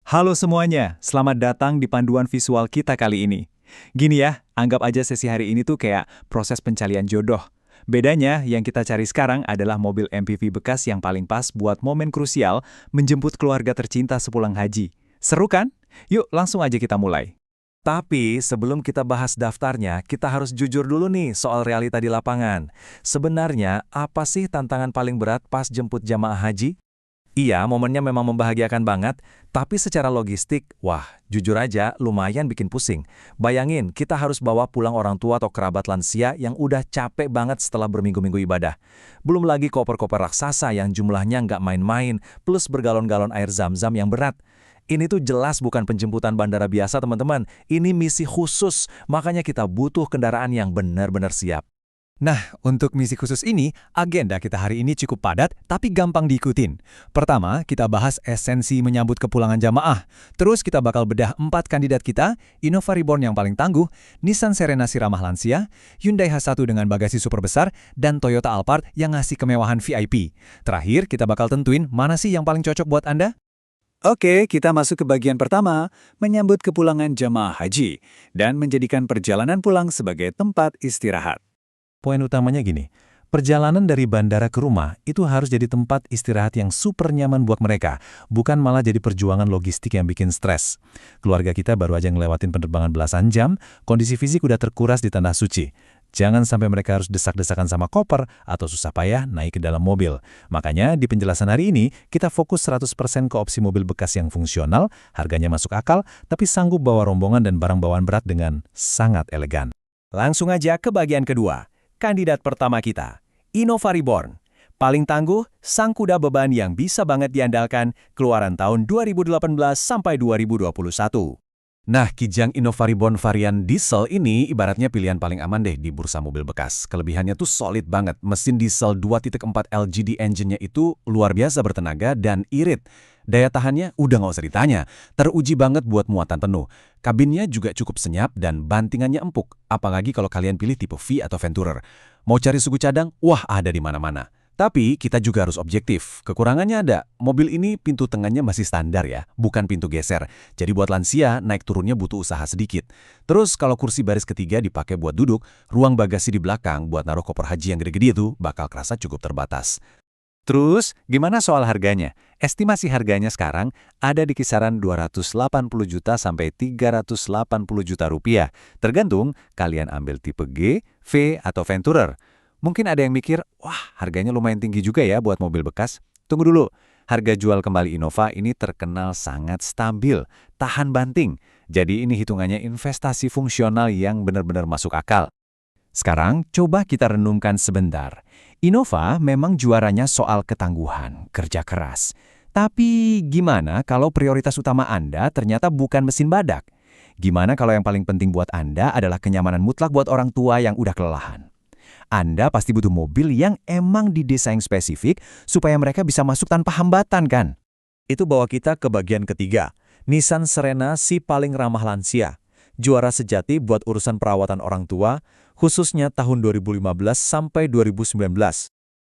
Halo semuanya, selamat datang di panduan visual kita kali ini. Gini ya, anggap aja sesi hari ini tuh kayak proses pencarian jodoh. Bedanya, yang kita cari sekarang adalah mobil MPV bekas yang paling pas buat momen krusial menjemput keluarga tercinta sepulang haji. Seru kan? Yuk, langsung aja kita mulai. Tapi sebelum kita bahas daftarnya, kita harus jujur dulu nih soal realita di lapangan. Sebenarnya, apa sih tantangan paling berat pas jemput jamaah haji? Iya, momennya memang membahagiakan banget, tapi secara logistik, wah, jujur aja lumayan bikin pusing. Bayangin, kita harus bawa pulang orang tua atau kerabat lansia yang udah capek banget setelah berminggu-minggu ibadah. Belum lagi koper-koper raksasa yang jumlahnya nggak main-main, plus bergalon-galon air zam-zam yang berat. Ini tuh jelas bukan penjemputan bandara biasa, teman-teman. Ini misi khusus, makanya kita butuh kendaraan yang benar-benar siap. Nah, untuk misi khusus ini, agenda kita hari ini cukup padat tapi gampang diikutin. Pertama, kita bahas esensi menyambut kepulangan jamaah. Terus kita bakal bedah 4 kandidat kita, Innova Reborn yang paling tangguh, Nissan Serenasi ramah lansia, Hyundai H1 dengan bagasi super besar, dan Toyota Alphard yang ngasih kemewahan VIP. Terakhir, kita bakal tentuin mana sih yang paling cocok buat Anda? Oke, kita masuk ke bagian pertama, menyambut kepulangan jamaah haji, dan menjadikan perjalanan pulang sebagai tempat istirahat. Poin utamanya gini, perjalanan dari bandara ke rumah itu harus jadi tempat istirahat yang super nyaman buat mereka, bukan malah jadi perjuangan logistik yang bikin stres. Keluarga kita baru aja ngelewatin penerbangan belasan jam, kondisi fisik udah terkuras di tanah suci. Jangan sampai mereka harus desak-desakan sama koper atau susah payah naik ke dalam mobil. Makanya di penjelasan hari ini, kita fokus 100% ke opsi mobil bekas yang fungsional, harganya masuk akal, tapi sanggup bawa rombongan dan barang bawaan berat dengan sangat elegan. Langsung aja ke bagian kedua. Kandidat pertama kita, Innova Reborn. Paling tangguh, sang kuda beban yang bisa banget diandalkan, keluaran tahun 2018 sampai 2021. Nah, Kijang Innova Reborn varian diesel ini ibaratnya pilihan paling aman deh di bursa mobil bekas. Kelebihannya tuh solid banget. Mesin diesel 2.4 LGD engine-nya itu luar biasa bertenaga dan irit. Daya tahannya udah nggak usah ditanya, teruji banget buat muatan penuh. Kabinnya juga cukup senyap dan bantingannya empuk, apalagi kalau kalian pilih tipe V atau Venturer. Mau cari suku cadang? Wah, ada di mana-mana. Tapi kita juga harus objektif. Kekurangannya ada. Mobil ini pintu tengahnya masih standar ya, bukan pintu geser. Jadi buat lansia, naik turunnya butuh usaha sedikit. Terus kalau kursi baris ketiga dipakai buat duduk, ruang bagasi di belakang buat naruh koper haji yang gede-gede itu bakal kerasa cukup terbatas. Terus, gimana soal harganya? Estimasi harganya sekarang ada di kisaran 280 juta sampai 380 juta rupiah. Tergantung kalian ambil tipe G, V, atau Venturer. Mungkin ada yang mikir, wah harganya lumayan tinggi juga ya buat mobil bekas. Tunggu dulu, harga jual kembali Innova ini terkenal sangat stabil, tahan banting. Jadi ini hitungannya investasi fungsional yang benar-benar masuk akal. Sekarang, coba kita renungkan sebentar. Innova memang juaranya soal ketangguhan, kerja keras. Tapi gimana kalau prioritas utama Anda ternyata bukan mesin badak? Gimana kalau yang paling penting buat Anda adalah kenyamanan mutlak buat orang tua yang udah kelelahan? Anda pasti butuh mobil yang emang didesain spesifik supaya mereka bisa masuk tanpa hambatan kan? Itu bawa kita ke bagian ketiga, Nissan Serena si paling ramah lansia. Juara sejati buat urusan perawatan orang tua, khususnya tahun 2015 sampai 2019.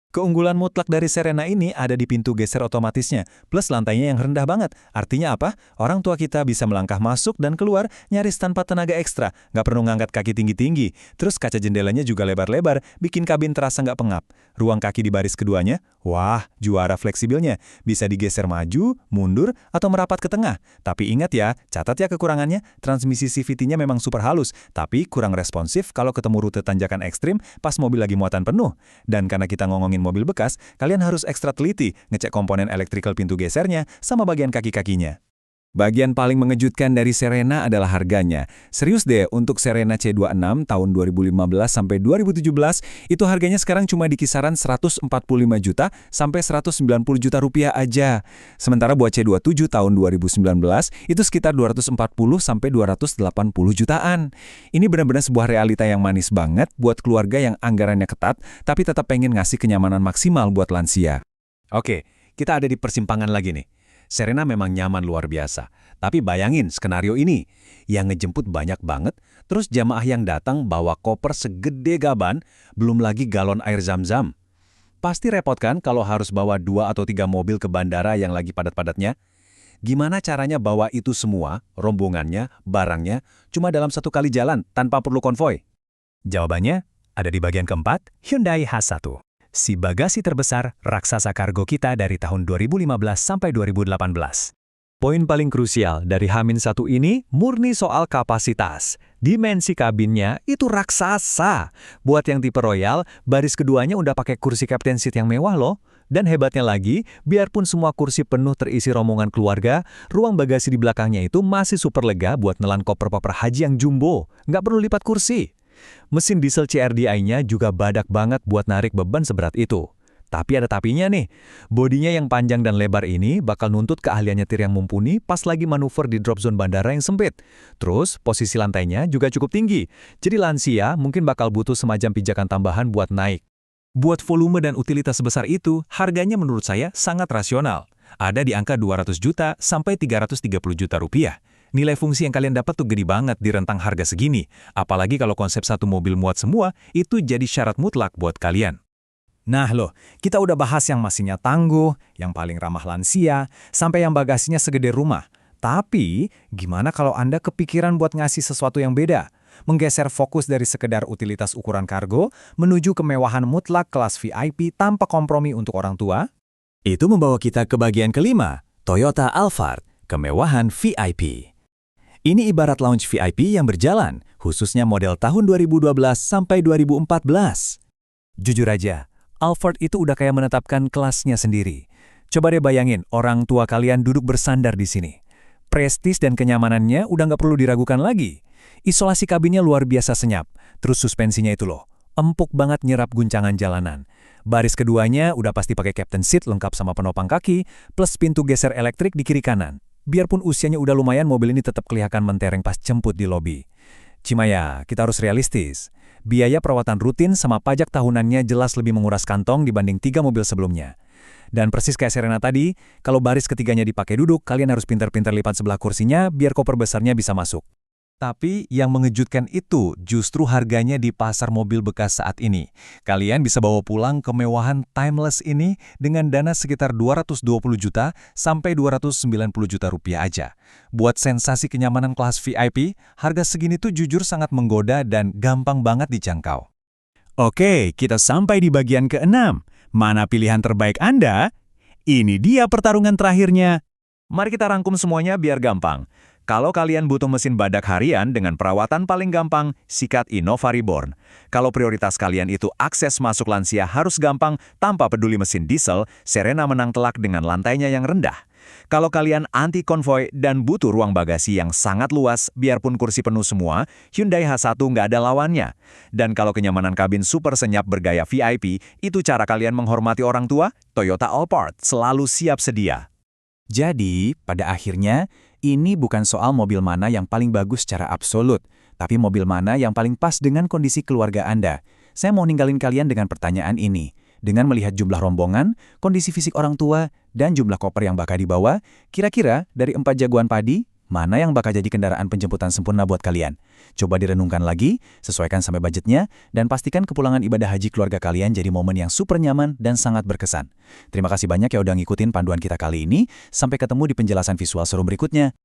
Keunggulan mutlak dari Serena ini ada di pintu geser otomatisnya, plus lantainya yang rendah banget. Artinya apa? Orang tua kita bisa melangkah masuk dan keluar nyaris tanpa tenaga ekstra, nggak perlu ngangkat kaki tinggi-tinggi. Terus kaca jendelanya juga lebar-lebar, bikin kabin terasa nggak pengap. Ruang kaki di baris keduanya, wah, juara fleksibelnya. Bisa digeser maju, mundur, atau merapat ke tengah. Tapi ingat ya, catat ya kekurangannya, transmisi CVT-nya memang super halus, tapi kurang responsif kalau ketemu rute tanjakan ekstrim pas mobil lagi muatan penuh. Dan karena kita ngomongin mobil bekas, kalian harus ekstra teliti ngecek komponen electrical pintu gesernya sama bagian kaki-kakinya. Bagian paling mengejutkan dari Serena adalah harganya. Serius deh, untuk Serena C26 tahun 2015 sampai 2017, itu harganya sekarang cuma di kisaran 145 juta sampai 190 juta rupiah aja. Sementara buat C27 tahun 2019, itu sekitar 240 sampai 280 jutaan. Ini benar-benar sebuah realita yang manis banget buat keluarga yang anggarannya ketat, tapi tetap pengen ngasih kenyamanan maksimal buat lansia. Oke, kita ada di persimpangan lagi nih. Serena memang nyaman luar biasa. Tapi bayangin skenario ini, yang ngejemput banyak banget, terus jamaah yang datang bawa koper segede gaban, belum lagi galon air zam-zam. Pasti repot kan kalau harus bawa 2 atau 3 mobil ke bandara yang lagi padat-padatnya? Gimana caranya bawa itu semua, rombongannya, barangnya, cuma dalam satu kali jalan tanpa perlu konvoi? Jawabannya ada di bagian keempat, Hyundai H1. Si bagasi terbesar raksasa kargo kita dari tahun 2015 sampai 2018. Poin paling krusial dari H-1 ini murni soal kapasitas. Dimensi kabinnya itu raksasa. Buat yang tipe Royal, baris keduanya udah pakai kursi captain seat yang mewah loh. Dan hebatnya lagi, biarpun semua kursi penuh terisi rombongan keluarga, ruang bagasi di belakangnya itu masih super lega buat nelan koper-koper haji yang jumbo. Nggak perlu lipat kursi. Mesin diesel CRDI-nya juga badak banget buat narik beban seberat itu. Tapi ada tapinya nih, bodinya yang panjang dan lebar ini bakal nuntut keahlian nyetir yang mumpuni pas lagi manuver di drop zone bandara yang sempit. Terus, posisi lantainya juga cukup tinggi, jadi lansia mungkin bakal butuh semacam pijakan tambahan buat naik. Buat volume dan utilitas sebesar itu, harganya menurut saya sangat rasional. Ada di angka 200 juta sampai 330 juta rupiah. Nilai fungsi yang kalian dapat tuh gede banget di rentang harga segini. Apalagi kalau konsep satu mobil muat semua, itu jadi syarat mutlak buat kalian. Nah loh, kita udah bahas yang mesinnya tangguh, yang paling ramah lansia, sampai yang bagasinya segede rumah. Tapi, gimana kalau Anda kepikiran buat ngasih sesuatu yang beda? Menggeser fokus dari sekedar utilitas ukuran kargo, menuju kemewahan mutlak kelas VIP tanpa kompromi untuk orang tua? Itu membawa kita ke bagian kelima, Toyota Alphard, kemewahan VIP. Ini ibarat lounge VIP yang berjalan, khususnya model tahun 2012 sampai 2014. Jujur aja, Alphard itu udah kayak menetapkan kelasnya sendiri. Coba deh bayangin orang tua kalian duduk bersandar di sini. Prestis dan kenyamanannya udah nggak perlu diragukan lagi. Isolasi kabinnya luar biasa senyap. Terus suspensinya itu loh, empuk banget nyerap guncangan jalanan. Baris keduanya udah pasti pakai captain seat lengkap sama penopang kaki, plus pintu geser elektrik di kiri kanan. Biarpun usianya udah lumayan, mobil ini tetap kelihatan mentereng pas jemput di lobi. Cuma ya, kita harus realistis. Biaya perawatan rutin sama pajak tahunannya jelas lebih menguras kantong dibanding 3 mobil sebelumnya. Dan persis kayak Serena tadi, kalau baris ketiganya dipakai duduk, kalian harus pintar-pintar lipat sebelah kursinya biar koper besarnya bisa masuk. Tapi yang mengejutkan itu justru harganya di pasar mobil bekas saat ini. Kalian bisa bawa pulang kemewahan timeless ini dengan dana sekitar 220 juta sampai 290 juta rupiah aja. Buat sensasi kenyamanan kelas VIP, harga segini tuh jujur sangat menggoda dan gampang banget dijangkau. Oke, kita sampai di bagian ke-6. Mana pilihan terbaik Anda? Ini dia pertarungan terakhirnya. Mari kita rangkum semuanya biar gampang. Kalau kalian butuh mesin badak harian dengan perawatan paling gampang, sikat Innova Reborn. Kalau prioritas kalian itu akses masuk lansia harus gampang tanpa peduli mesin diesel, Serena menang telak dengan lantainya yang rendah. Kalau kalian anti konvoi dan butuh ruang bagasi yang sangat luas, biarpun kursi penuh semua, Hyundai H1 nggak ada lawannya. Dan kalau kenyamanan kabin super senyap bergaya VIP, itu cara kalian menghormati orang tua, Toyota Alphard selalu siap sedia. Jadi, pada akhirnya, ini bukan soal mobil mana yang paling bagus secara absolut, tapi mobil mana yang paling pas dengan kondisi keluarga Anda. Saya mau ninggalin kalian dengan pertanyaan ini. Dengan melihat jumlah rombongan, kondisi fisik orang tua, dan jumlah koper yang bakal dibawa, kira-kira dari 4 jagoan padi, mana yang bakal jadi kendaraan penjemputan sempurna buat kalian? Coba direnungkan lagi, sesuaikan sampai budgetnya, dan pastikan kepulangan ibadah haji keluarga kalian jadi momen yang super nyaman dan sangat berkesan. Terima kasih banyak ya udah ngikutin panduan kita kali ini. Sampai ketemu di penjelasan visual seru berikutnya.